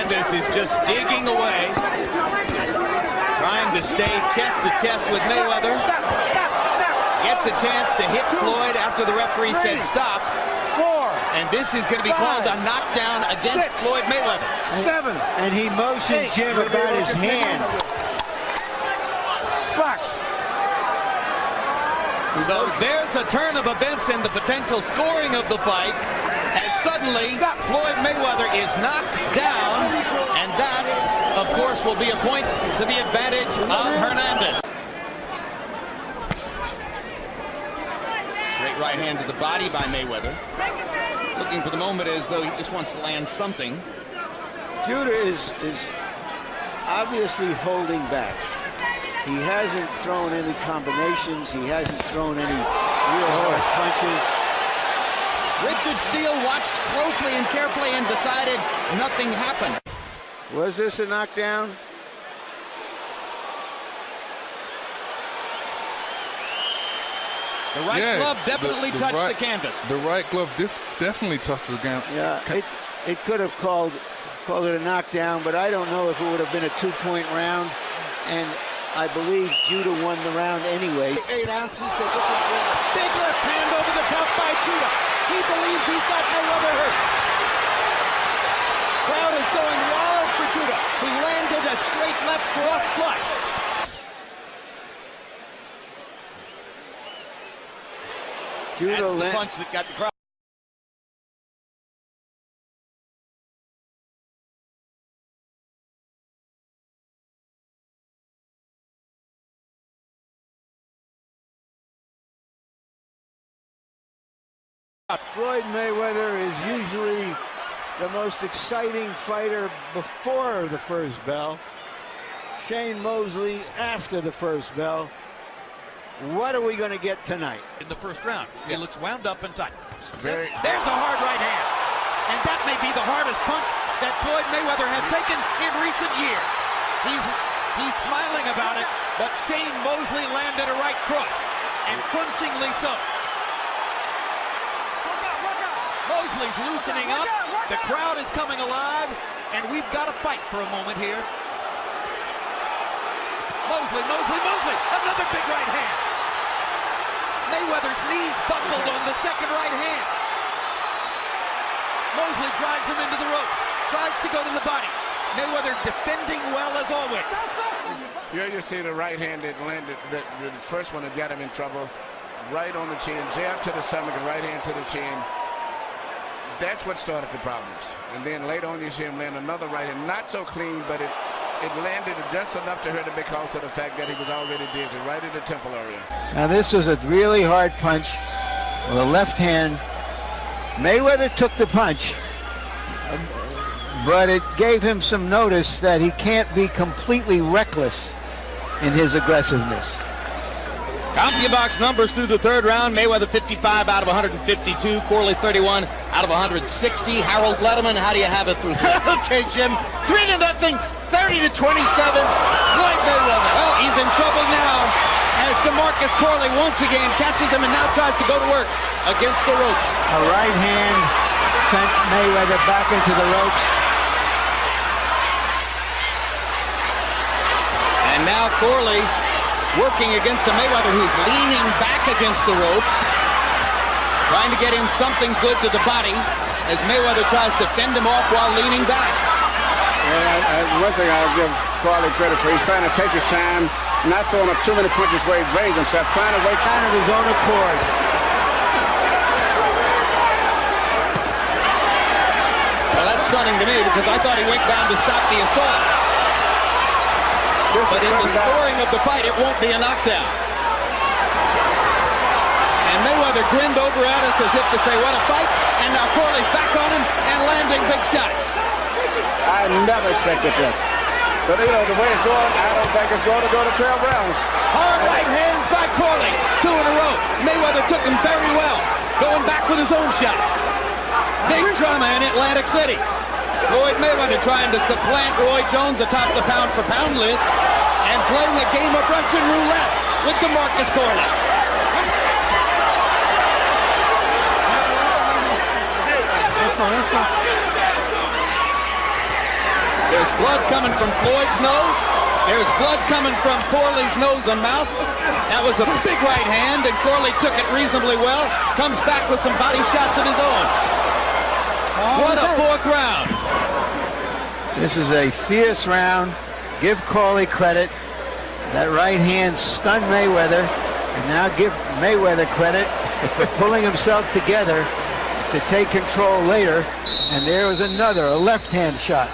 Canvas is just digging away, trying to stay chest to chest with Mayweather. Gets a chance to hit Floyd after the referee said stop. 4. And this is going to be called a knockdown against Floyd Mayweather. 7. And he motioned Jim about his hand. Box. So there's a turn of events in the potential scoring of the fight, as suddenly Floyd Mayweather is knocked down, and that, of course, will be a point to the advantage of Hernandez. Straight right hand to the body by Mayweather. Looking for the moment as though he just wants to land something. Judah is obviously holding back. He hasn't thrown any combinations. He hasn't thrown any real hard punches. Richard Steele watched closely and carefully and decided nothing happened. Was this a knockdown? The right glove definitely touched the canvas. The right glove definitely touched the canvas. Yeah, it could have called it a knockdown, but I don't know if it would have been a 2-point round. And I believe Judah won the round anyway. 8 ounces. Big left hand over the top by Judah. He believes he's got Mayweather hurt. Crowd is going wild for Judah. He landed a straight left cross flush. That's the punch that got the crowd. Floyd Mayweather is usually the most exciting fighter before the first bell. Shane Mosley after the first bell. What are we going to get tonight? In the first round, it looks wound up and tight. There's a hard right hand. And that may be the hardest punch that Floyd Mayweather has taken in recent years. He's smiling about it, but Shane Mosley landed a right cross, and crunchingly so. Mosley's loosening up. The crowd is coming alive, and we've got to fight for a moment here. Mosley, another big right hand. Mayweather's knees buckled on the second right hand. Mosley drives him into the ropes, tries to go to the body. Mayweather defending well as always. Here you see the right hand that landed, the first one that got him in trouble. Right on the chin, jab to the stomach and right hand to the chin. That's what started the problems. And then later on you see him land another right hand, not so clean, but it landed just enough to hurt him because of the fact that he was already dizzy, right in the temple area. Now this was a really hard punch with a left hand. Mayweather took the punch, but it gave him some notice that he can't be completely reckless in his aggressiveness. CompuBox numbers through the third round. Mayweather 55 out of 152. Corley 31 out of 160. Harold Letterman, how do you have it through? Okay, Jim. 3-0, 30-27. Floyd Mayweather. Well, he's in trouble now as DeMarcus Corley once again catches him and now tries to go to work against the ropes. A right hand sent Mayweather back into the ropes. And now Corley working against a Mayweather who's leaning back against the ropes, trying to get in something good to the body as Mayweather tries to fend him off while leaning back. Yeah, one thing I'll give Corley credit for, he's trying to take his time, not throwing up too many punches where he drains himself, trying to wait Kind of his own accord. Well, that's stunning to me because I thought he went down to stop the assault. But in the scoring of the fight, it won't be a knockdown. And Mayweather grinned over at us as if to say, what a fight. And now Corley's back on him and landing big shots. I never expected this. But, you know, the way it's going, I don't think it's going to go to 12 rounds. Hard right hands by Corley. 2 in a row. Mayweather took him very well, going back with his own shots. Big drama in Atlantic City. Floyd Mayweather trying to supplant Roy Jones atop the pound-for-pound list and playing a game of Russian roulette with DeMarcus Corley. Blood coming from Floyd's nose. There's blood coming from Corley's nose and mouth. That was a big right hand, and Corley took it reasonably well. Comes back with some body shots of his own. What a fourth round. This is a fierce round. Give Corley credit. That right hand stunned Mayweather. And now give Mayweather credit for pulling himself together to take control later. And there was another, a left hand shot.